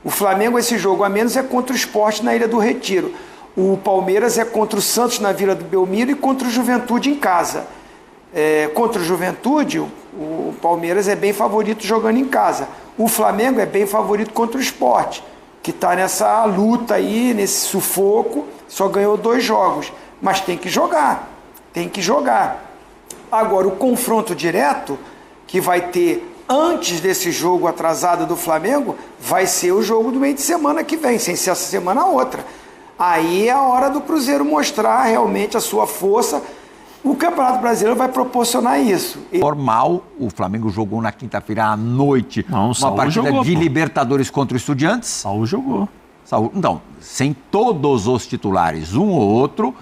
O Flamengo, esse jogo a menos, é contra o Sport na Ilha do Retiro. O Palmeiras é contra o Santos na Vila do Belmiro e contra o Juventude em casa. Contra o Juventude, o Palmeiras é bem favorito jogando em casa. O Flamengo é bem favorito contra o Sport, que está nessa luta aí, nesse sufoco, só ganhou 2 jogos. Mas tem que jogar, tem que jogar. Agora, o confronto direto, que vai ter antes desse jogo atrasado do Flamengo, vai ser o jogo do meio de semana que vem, sem ser essa semana a outra. Aí é a hora do Cruzeiro mostrar realmente a sua força. O Campeonato Brasileiro vai proporcionar isso. Normal, o Flamengo jogou na quinta-feira à noite uma partida de Libertadores contra o Estudiantes. Saúl jogou. Saúl, então, sem todos os titulares, um ou outro,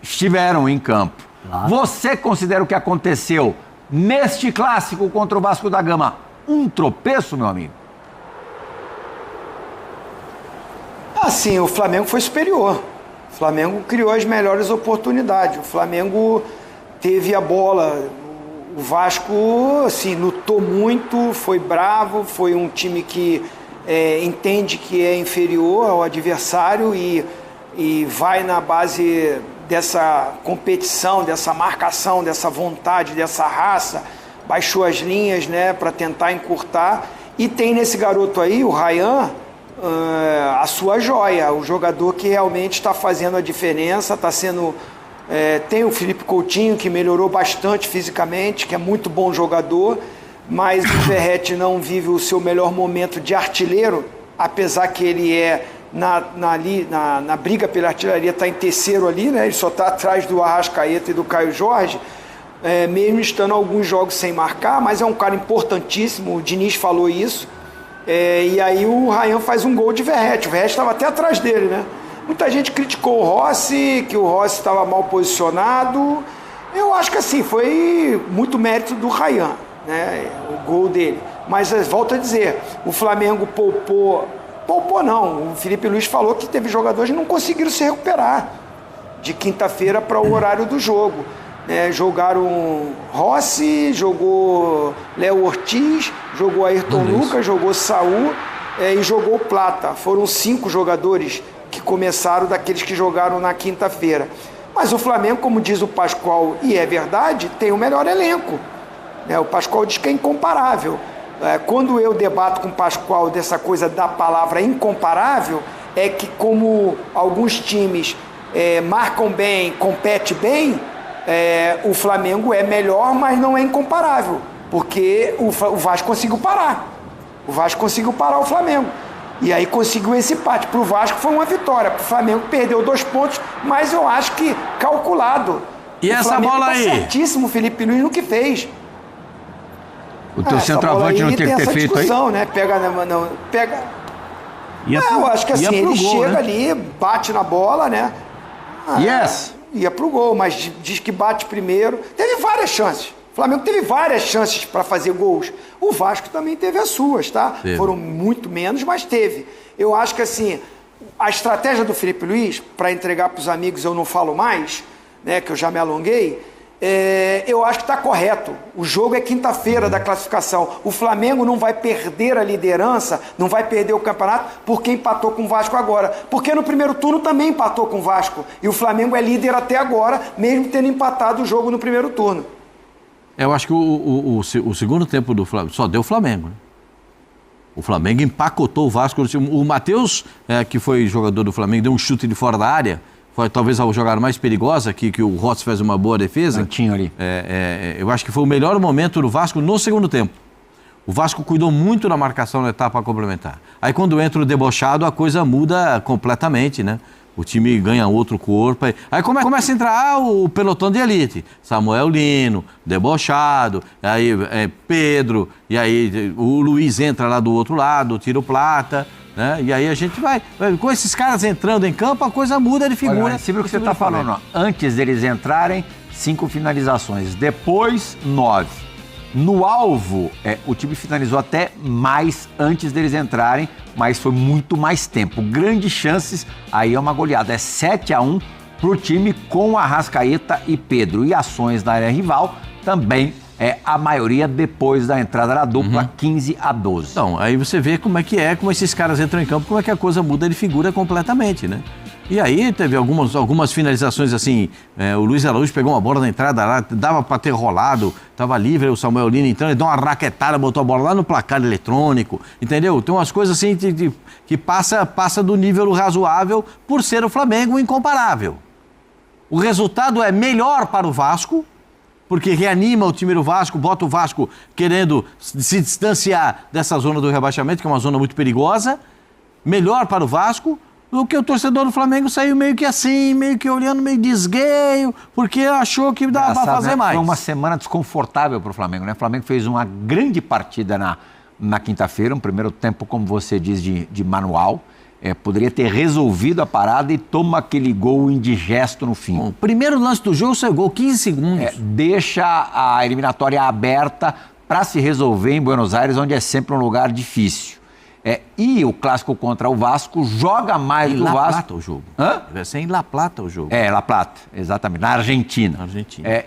estiveram em campo. Claro. Você considera o que aconteceu neste clássico contra o Vasco da Gama um tropeço, meu amigo? Assim, o Flamengo foi superior. O Flamengo criou as melhores oportunidades. O Flamengo teve a bola. O Vasco, assim, lutou muito, foi bravo, foi um time que entende que é inferior ao adversário e vai na base dessa competição, dessa marcação, dessa vontade, dessa raça. Baixou as linhas, né, para tentar encurtar. E tem nesse garoto aí, o Ryan, a sua joia, o jogador que realmente está fazendo a diferença, está sendo... tem o Felipe Coutinho, que melhorou bastante fisicamente, que é muito bom jogador, mas o Verratti não vive o seu melhor momento de artilheiro, apesar que ele na briga pela artilharia está em terceiro ali, né? Ele só está atrás do Arrascaeta e do Caio Jorge, mesmo estando alguns jogos sem marcar, mas é um cara importantíssimo, o Diniz falou isso. E aí o Ryan faz um gol de Verratti. O Verratti estava até atrás dele, né? Muita gente criticou o Rossi, que o Rossi estava mal posicionado. Eu acho que assim, foi muito mérito do Ryan, né? O gol dele. Mas volto a dizer, o Flamengo poupou não. O Felipe Luiz falou que teve jogadores que não conseguiram se recuperar de quinta-feira para o horário do jogo. Jogaram Rossi, jogou Léo Ortiz, jogou Ayrton Lucas, jogou Saúl e jogou Plata. Foram 5 jogadores que começaram daqueles que jogaram na quinta-feira. Mas o Flamengo, como diz o Pascoal, e é verdade, tem o melhor elenco. O Pascoal diz que é incomparável. Quando eu debato com o Pascoal dessa coisa da palavra incomparável, é que como alguns times marcam bem, competem bem, o Flamengo é melhor, mas não é incomparável, porque o Vasco conseguiu parar. O Vasco conseguiu parar o Flamengo. E aí conseguiu esse empate. Para o Vasco foi uma vitória. Para o Flamengo perdeu 2 pontos, mas eu acho que calculado. E essa bola aí? Certíssimo o Felipe Luiz no que fez. O teu centroavante não teve que ter feito aí? Né? Pega. Eu acho que assim, ele chega, né? Ali, bate na bola, né? Ia pro gol, mas diz que bate primeiro. Teve várias chances. O Flamengo teve várias chances para fazer gols. O Vasco também teve as suas, tá? Teve. Foram muito menos, mas teve. Eu acho que assim, a estratégia do Felipe Luiz, para entregar para os amigos, eu não falo mais, né? Que eu já me alonguei. Eu acho que está correto. O jogo é quinta-feira da classificação. O Flamengo não vai perder a liderança, não vai perder o campeonato porque empatou com o Vasco agora. Porque no primeiro turno também empatou com o Vasco. E o Flamengo é líder até agora, mesmo tendo empatado o jogo no primeiro turno. Eu acho que o segundo tempo do Flamengo só deu o Flamengo, né? O Flamengo empacotou o Vasco. O Matheus, que foi jogador do Flamengo, deu um chute de fora da área. Foi talvez a jogada mais perigosa, que o Rossi fez uma boa defesa. Cantinho ali. Eu acho que foi o melhor momento do Vasco no segundo tempo. O Vasco cuidou muito da marcação na etapa complementar. Aí quando entra o debochado, a coisa muda completamente, né? O time ganha outro corpo. Aí começa a entrar o pelotão de elite. Samuel Lino, debochado, aí Pedro, e aí o Luiz entra lá do outro lado, tira o Plata, né? E aí a gente vai. Com esses caras entrando em campo, a coisa muda de figura. Olha, sempre o que você está falando, ó, antes deles entrarem, 5 finalizações, depois 9. No alvo, o time finalizou até mais antes deles entrarem, mas foi muito mais tempo. Grandes chances, aí é uma goleada. É 7-1 para o time com Arrascaeta e Pedro. E ações na área rival também a maioria depois da entrada da dupla, 15-12. Então, aí você vê como esses caras entram em campo, como é que a coisa muda de figura completamente, né? E aí teve algumas finalizações assim, o Luiz Araújo pegou uma bola na entrada lá, dava para ter rolado, estava livre o Samuel Lino entrando, ele deu uma raquetada, botou a bola lá no placar eletrônico, entendeu? Tem umas coisas assim que passa do nível razoável por ser o Flamengo incomparável. O resultado é melhor para o Vasco, porque reanima o time do Vasco, bota o Vasco querendo se distanciar dessa zona do rebaixamento, que é uma zona muito perigosa, melhor para o Vasco, do que o torcedor do Flamengo saiu meio que assim, meio que olhando meio de esgueio, porque achou que dava para fazer mais. Foi uma semana desconfortável para o Flamengo, né? O Flamengo fez uma grande partida na quinta-feira, um primeiro tempo, como você diz, de manual. Poderia ter resolvido a parada e toma aquele gol indigesto no fim. Bom, primeiro lance do jogo, seu gol, 15 segundos. Deixa a eliminatória aberta para se resolver em Buenos Aires, onde é sempre um lugar difícil. E o clássico contra o Vasco joga mais do Vasco. Em La Plata o jogo. Hã? Deve ser em La Plata o jogo. La Plata, exatamente, na Argentina.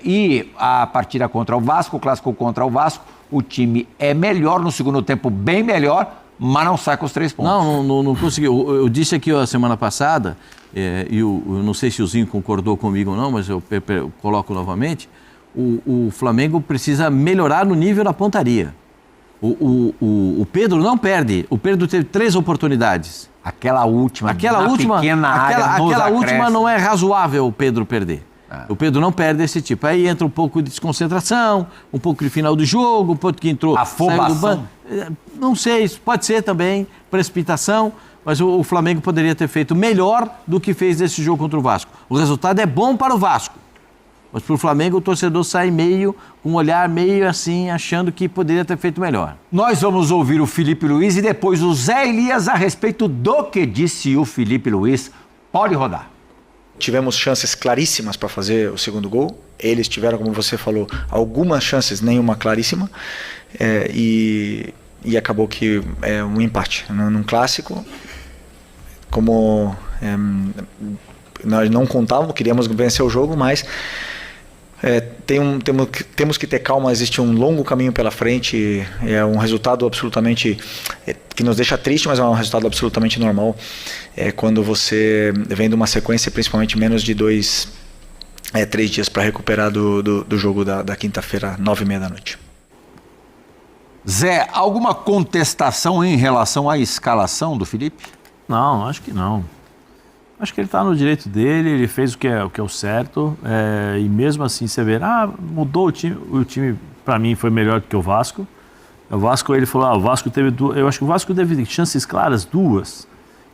E a partida contra o Vasco, o clássico contra o Vasco, o time é melhor no segundo tempo, bem melhor, mas não sai com os 3 pontos. Não conseguiu. Eu disse aqui a semana passada, e eu não sei se o Zinho concordou comigo ou não, mas eu coloco novamente, o Flamengo precisa melhorar no nível da pontaria. O Pedro não perde. O Pedro teve 3 oportunidades. Aquela última não é razoável o Pedro perder. O Pedro não perde esse tipo. Aí entra um pouco de desconcentração, um pouco de final do jogo, um pouco que entrou... Afobação. Não sei, pode ser também, precipitação, mas o Flamengo poderia ter feito melhor do que fez nesse jogo contra o Vasco. O resultado é bom para o Vasco. Mas para o Flamengo o torcedor sai com um olhar meio assim, achando que poderia ter feito melhor. Nós vamos ouvir o Felipe Luiz e depois o Zé Elias a respeito do que disse o Felipe Luiz. Pode rodar. Tivemos chances claríssimas para fazer o segundo gol. Eles tiveram, como você falou, algumas chances, nenhuma claríssima. E acabou que é um empate num clássico. Como nós não contávamos, queríamos vencer o jogo, mas temos que ter calma, existe um longo caminho pela frente, é um resultado absolutamente que nos deixa triste, mas é um resultado absolutamente normal quando você vem de uma sequência, principalmente menos de 3 dias para recuperar do jogo da quinta-feira, 9h30 da noite. Zé, alguma contestação em relação à escalação do Felipe? Não, acho que não. Acho que ele está no direito dele, ele fez o que é o certo, e mesmo assim você vê, mudou o time para mim foi melhor do que o Vasco. O Vasco, ele falou, o Vasco teve eu acho que o Vasco teve chances claras, 2,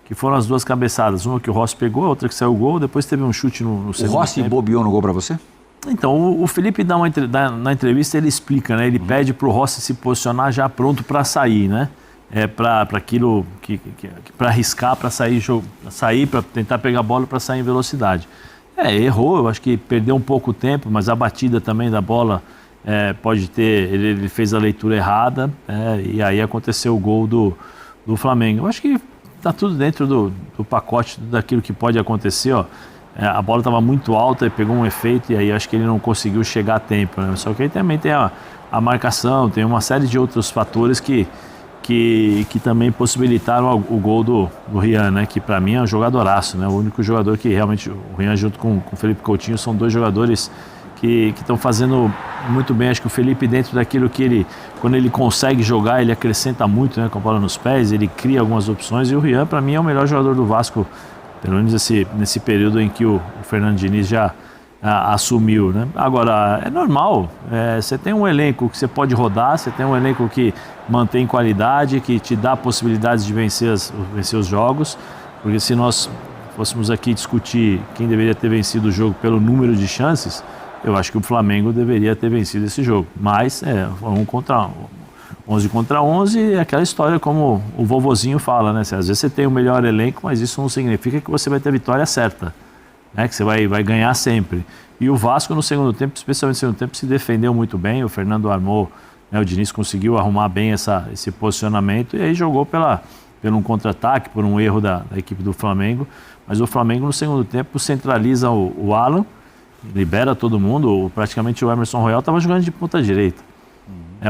que foram as 2 cabeçadas, uma que o Rossi pegou, a outra que saiu o gol, depois teve um chute no segundo tempo. O Rossi bobeou no gol para você? Então, o Felipe na entrevista ele explica, né? Ele pede para o Rossi se posicionar já pronto para sair, né? Para aquilo para arriscar, para sair, para tentar pegar a bola para sair em velocidade. Errou, eu acho que perdeu um pouco o tempo, mas a batida também da bola pode ter, ele fez a leitura errada, e aí aconteceu o gol do Flamengo. Eu acho que está tudo dentro do pacote daquilo que pode acontecer, ó. A bola estava muito alta e pegou um efeito, e aí acho que ele não conseguiu chegar a tempo, né? Só que aí também tem a marcação, tem uma série de outros fatores que também possibilitaram o gol do Rian, né? Que para mim é um jogadoraço, né? O único jogador que realmente, o Rian junto com o Felipe Coutinho, são 2 jogadores que estão fazendo muito bem. Acho que o Felipe, dentro daquilo que quando ele consegue jogar, ele acrescenta muito, né? Com a bola nos pés, ele cria algumas opções, e o Rian para mim é o melhor jogador do Vasco, pelo menos nesse período em que o Fernando Diniz já assumiu, né? Agora, é normal, você tem um elenco que você pode rodar, você tem um elenco que mantém qualidade, que te dá possibilidades de vencer os jogos, porque se nós fôssemos aqui discutir quem deveria ter vencido o jogo pelo número de chances, eu acho que o Flamengo deveria ter vencido esse jogo, mas 11 contra 11 é aquela história como o vovozinho fala, né? Às vezes você tem o melhor elenco, mas isso não significa que você vai ter a vitória certa, né? Que você vai ganhar sempre. E o Vasco no segundo tempo, especialmente no segundo tempo, se defendeu muito bem, o Fernando armou, né? O Diniz conseguiu arrumar bem esse posicionamento, e aí jogou pelo um contra-ataque, por um erro da equipe do Flamengo, mas o Flamengo no segundo tempo centraliza o Alan, libera todo mundo. Praticamente o Emerson Royal estava jogando de ponta direita.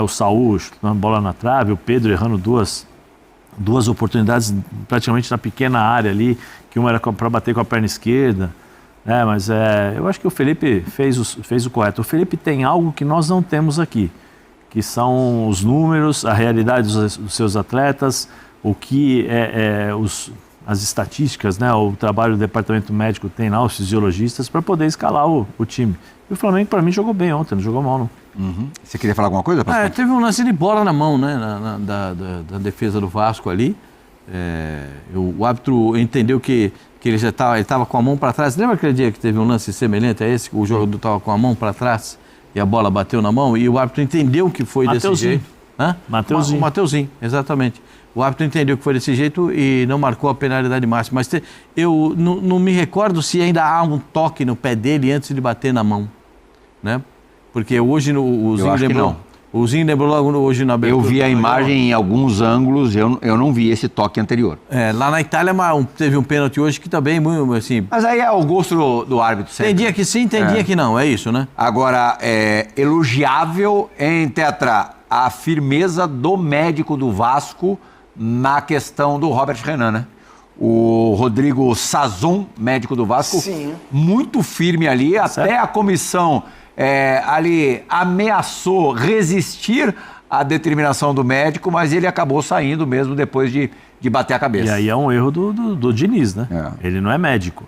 O Saúl chutando bola na trave, o Pedro errando duas oportunidades praticamente na pequena área ali, que uma era para bater com a perna esquerda. Mas eu acho que o Felipe fez o correto. O Felipe tem algo que nós não temos aqui, que são os números, a realidade dos seus atletas, o que as estatísticas, né? O trabalho do departamento médico tem lá, os fisiologistas, para poder escalar o time. E o Flamengo, para mim, jogou bem ontem, não jogou mal, não. Você queria falar alguma coisa, Pastor? Teve um lance de bola na mão, né? Da defesa do Vasco ali. O árbitro entendeu que ele já estava com a mão para trás. Lembra aquele dia que teve um lance semelhante a esse? Que o jogador estava com a mão para trás e a bola bateu na mão? E o árbitro entendeu que foi desse jeito. Mateuzinho. O Mateuzinho, exatamente. O árbitro entendeu que foi desse jeito e não marcou a penalidade máxima. Mas eu não me recordo se ainda há um toque no pé dele antes de bater na mão, né? Porque hoje o Zinho lembrou. O Zinho lembrou logo hoje na abertura. Eu vi a imagem em alguns ângulos, eu não vi esse toque anterior. Lá na Itália teve um pênalti hoje que também, assim... Mas aí é o gosto do árbitro sempre. Tem dia que sim, tem dia que não, é isso, né? Agora, elogiável em Tetra a firmeza do médico do Vasco na questão do Robert Renan, né? O Rodrigo Sazon, médico do Vasco, Sim. muito firme ali, até a comissão ali ameaçou resistir à determinação do médico, mas ele acabou saindo mesmo depois de bater a cabeça. E aí é um erro do Diniz, né? Ele não é médico.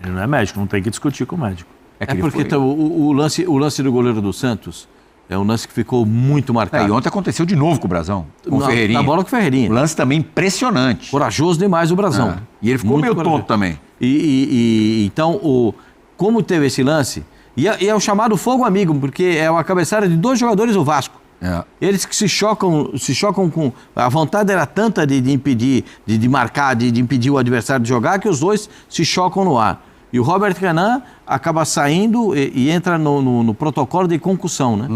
Ele não é médico, não tem que discutir com o médico. Porque o lance do goleiro do Santos é um lance que ficou muito marcado. E ontem aconteceu de novo com o Brasão, com o Ferreirinha. Na bola com o Ferreirinha. Um lance também impressionante. Corajoso demais o Brasão. E ele ficou meio tonto também. Então, como teve esse lance... E é o chamado fogo amigo, porque é uma cabeçada de 2 jogadores do Vasco. Eles que se chocam com... A vontade era tanta de impedir, de marcar, de impedir o adversário de jogar, que os dois se chocam no ar. E o Robert Renan acaba saindo e entra no protocolo de concussão, né?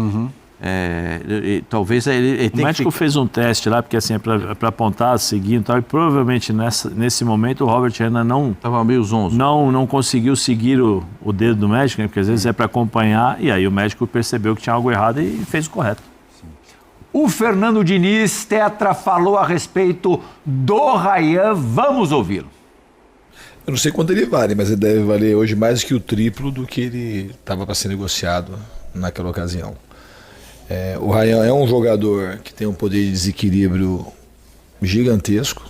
Talvez ele o médico fez um teste lá, porque assim, é para apontar, seguir e tal, e provavelmente nesse momento o Robert Renan estava meio zonzo. Não conseguiu seguir o dedo do médico, né? Porque às vezes é para acompanhar, e aí o médico percebeu que tinha algo errado e fez o correto. O Fernando Diniz, Tetra, falou a respeito do Rayan. Vamos ouvi-lo. Eu não sei quanto ele vale, mas ele deve valer hoje mais que o triplo do que ele estava para ser negociado naquela ocasião. O Rayan é um jogador que tem um poder de desequilíbrio gigantesco.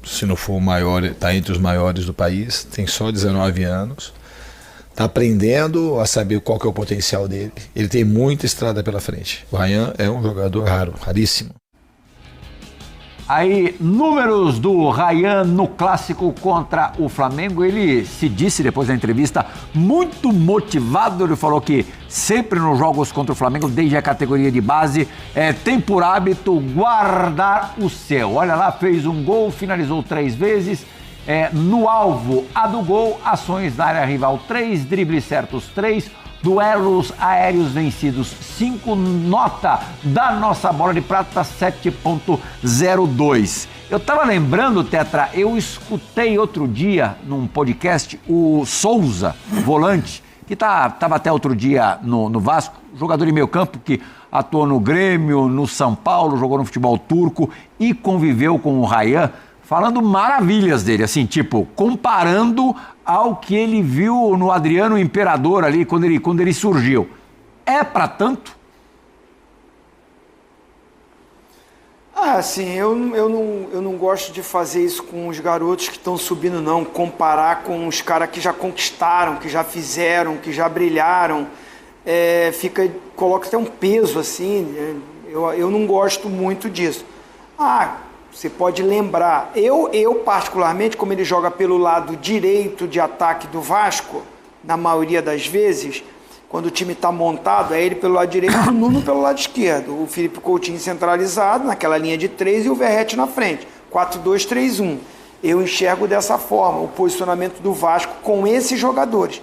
Se não for o maior, está entre os maiores do país. Tem só 19 anos. Está aprendendo a saber qual que é o potencial dele. Ele tem muita estrada pela frente. O Rayan é um jogador raro, raríssimo. Aí, números do Rayan no clássico contra o Flamengo. Ele se disse depois da entrevista muito motivado. Ele falou que sempre nos jogos contra o Flamengo, desde a categoria de base, tem por hábito guardar o seu. Olha lá, fez um gol, finalizou 3 vezes. No alvo, a do gol, ações na área rival 3, dribles certos 3, duelos aéreos vencidos 5, nota da nossa bola de prata 7.02. Eu estava lembrando, Tetra, eu escutei outro dia num podcast o Souza, volante, que estava até outro dia no Vasco, jogador de meio campo que atuou no Grêmio, no São Paulo, jogou no futebol turco e conviveu com o Rayan, falando maravilhas dele, assim, tipo, comparando ao que ele viu no Adriano Imperador ali, quando ele surgiu. É pra tanto? Assim, eu não gosto de fazer isso com os garotos que estão subindo, não. Comparar com os caras que já conquistaram, que já fizeram, que já brilharam. Coloca até um peso, assim. Eu não gosto muito disso. Você pode lembrar, eu particularmente, como ele joga pelo lado direito de ataque do Vasco, na maioria das vezes, quando o time está montado, é ele pelo lado direito e o Nuno pelo lado esquerdo. O Felipe Coutinho centralizado, naquela linha de 3 e o Verratti na frente. 4-2-3-1. Eu enxergo dessa forma o posicionamento do Vasco com esses jogadores.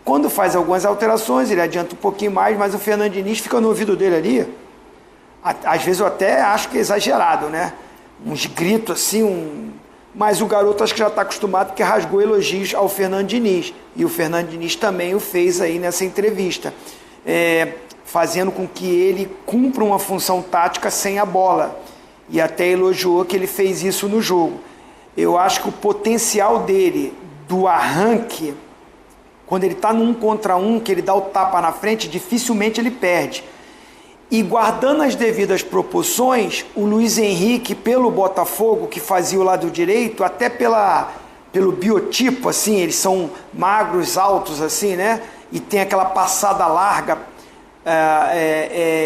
Quando faz algumas alterações, ele adianta um pouquinho mais, mas o Fernando Diniz fica no ouvido dele ali. Às vezes eu até acho que é exagerado, né? Uns gritos assim, mas o garoto acho que já está acostumado porque rasgou elogios ao Fernando Diniz. E o Fernando Diniz também o fez aí nessa entrevista, fazendo com que ele cumpra uma função tática sem a bola. E até elogiou que ele fez isso no jogo. Eu acho que o potencial dele, do arranque, quando ele está no 1 contra 1, que ele dá o tapa na frente, dificilmente ele perde. E guardando as devidas proporções, o Luiz Henrique, pelo Botafogo, que fazia o lado direito, até pelo biotipo, assim, eles são magros, altos, assim, né? E tem aquela passada larga.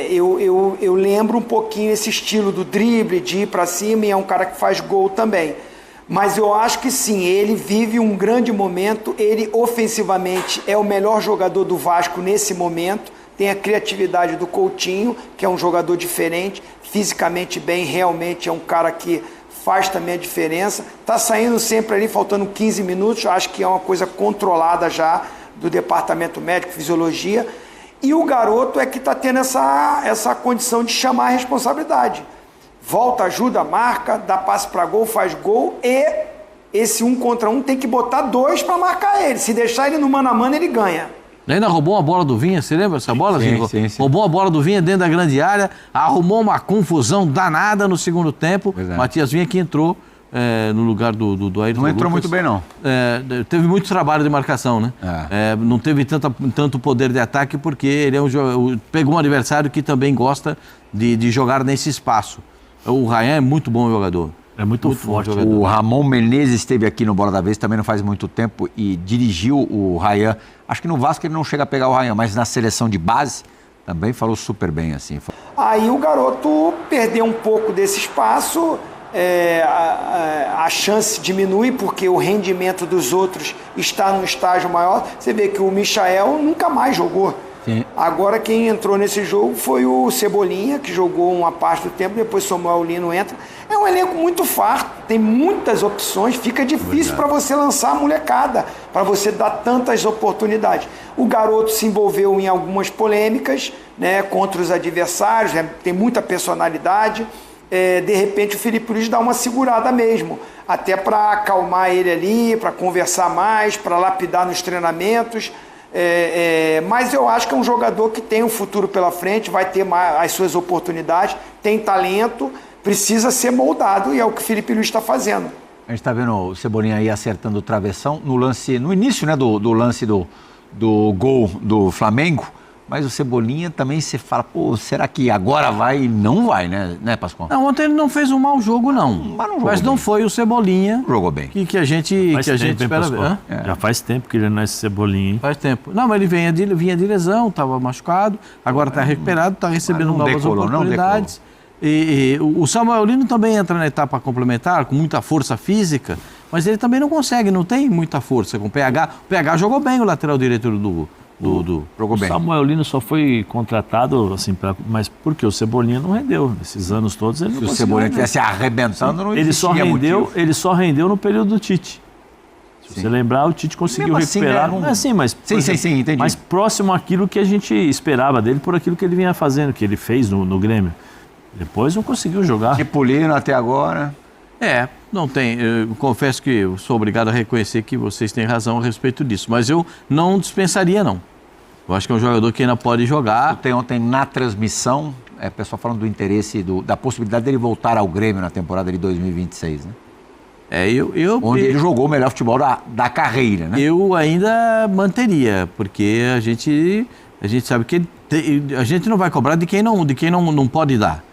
Eu lembro um pouquinho esse estilo do drible, de ir para cima, e é um cara que faz gol também. Mas eu acho que sim, ele vive um grande momento, ele ofensivamente é o melhor jogador do Vasco nesse momento, tem a criatividade do Coutinho, que é um jogador diferente, fisicamente bem, realmente é um cara que faz também a diferença, está saindo sempre ali, faltando 15 minutos, acho que é uma coisa controlada já do departamento médico, fisiologia, e o garoto é que está tendo essa condição de chamar a responsabilidade. Volta, ajuda, marca, dá passe para gol, faz gol, e esse 1 contra 1 tem que botar 2 para marcar ele, se deixar ele no mano a mano ele ganha. Ainda roubou a bola do Vinha, você lembra essa bola? Sim. Roubou a bola do Vinha dentro da grande área, arrumou uma confusão danada no segundo tempo. Verdade. Matias Vinha que entrou no lugar do Ayrton Não entrou Lucas. muito bem, não. Teve muito trabalho de marcação, né? Não teve tanto poder de ataque porque ele pegou um adversário que também gosta de jogar nesse espaço. O Ryan é muito bom jogador. É muito forte. O Ramon Menezes esteve aqui no Bola da Vez, também não faz muito tempo, e dirigiu o Ryan. Acho que no Vasco ele não chega a pegar o Ryan, mas na seleção de base também falou super bem, assim. Aí o garoto perdeu um pouco desse espaço, a chance diminui porque o rendimento dos outros está num estágio maior. Você vê que o Michael nunca mais jogou. Sim. Agora quem entrou nesse jogo foi o Cebolinha, que jogou uma parte do tempo, depois Samuel Lino entra. É um elenco muito farto, tem muitas opções, fica difícil para você lançar a molecada, para você dar tantas oportunidades. O garoto se envolveu em algumas polêmicas, né, contra os adversários, tem muita personalidade. De repente o Felipe Luiz dá uma segurada mesmo, até para acalmar ele ali, para conversar mais, para lapidar nos treinamentos. Mas eu acho que é um jogador que tem um futuro pela frente, vai ter as suas oportunidades, tem talento, precisa ser moldado e é o que o Felipe Luiz está fazendo. A gente está vendo o Cebolinha aí acertando o travessão no início, né, do lance do gol do Flamengo, mas o Cebolinha também você fala, pô, será que agora vai? Não vai, né, Pascoal? Não, ontem ele não fez um mau jogo, não. Mas não foi o Cebolinha jogou bem. que a gente espera ver. Já faz tempo que ele não é esse Cebolinha, hein? Faz tempo. Não, mas ele vinha de lesão, estava machucado, agora está recuperado, está recebendo novas oportunidades. E o Samuel Lino também entra na etapa complementar, com muita força física, mas ele também não consegue, não tem muita força com o PH. O PH jogou bem o lateral direito jogou bem. O Samuel Lino só foi contratado, assim, mas porque o Cebolinha não rendeu. Nesses anos todos ele não conseguiu. Se o Cebolinha tivesse arrebentando, não existia motivo. Ele só rendeu no período do Tite. Se você lembrar, o Tite conseguiu recuperar. Sim, entendi. Mas próximo àquilo que a gente esperava dele, por aquilo que ele vinha fazendo, que ele fez no Grêmio. Depois não conseguiu jogar. Tipo Lino até agora. Não tem. Eu confesso que eu sou obrigado a reconhecer que vocês têm razão a respeito disso. Mas eu não dispensaria, não. Eu acho que é um jogador que ainda pode jogar. Tem ontem na transmissão, pessoal falando do interesse, da possibilidade dele voltar ao Grêmio na temporada de 2026, né? Onde ele jogou o melhor futebol da carreira, né? Eu ainda manteria, porque a gente sabe que a gente não vai cobrar de quem não pode dar.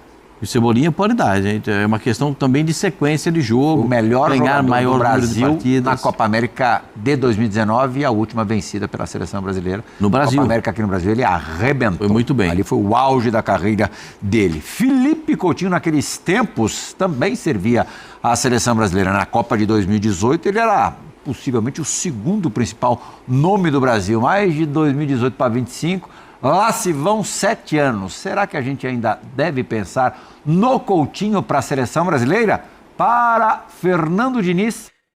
O Cebolinha pode dar, gente. É uma questão também de sequência de jogo. O melhor ganhar jogador maior do Brasil na Copa América de 2019 e a última vencida pela seleção brasileira. No Brasil. Copa América aqui no Brasil, ele arrebentou. Foi muito bem. Ali foi o auge da carreira dele. Felipe Coutinho, naqueles tempos, também servia à seleção brasileira. Na Copa de 2018, ele era possivelmente o segundo principal nome do Brasil. Mais de 2018 para 25. Lá se vão 7 anos. Será que a gente ainda deve pensar no Coutinho para a seleção brasileira? Para Fernando Diniz.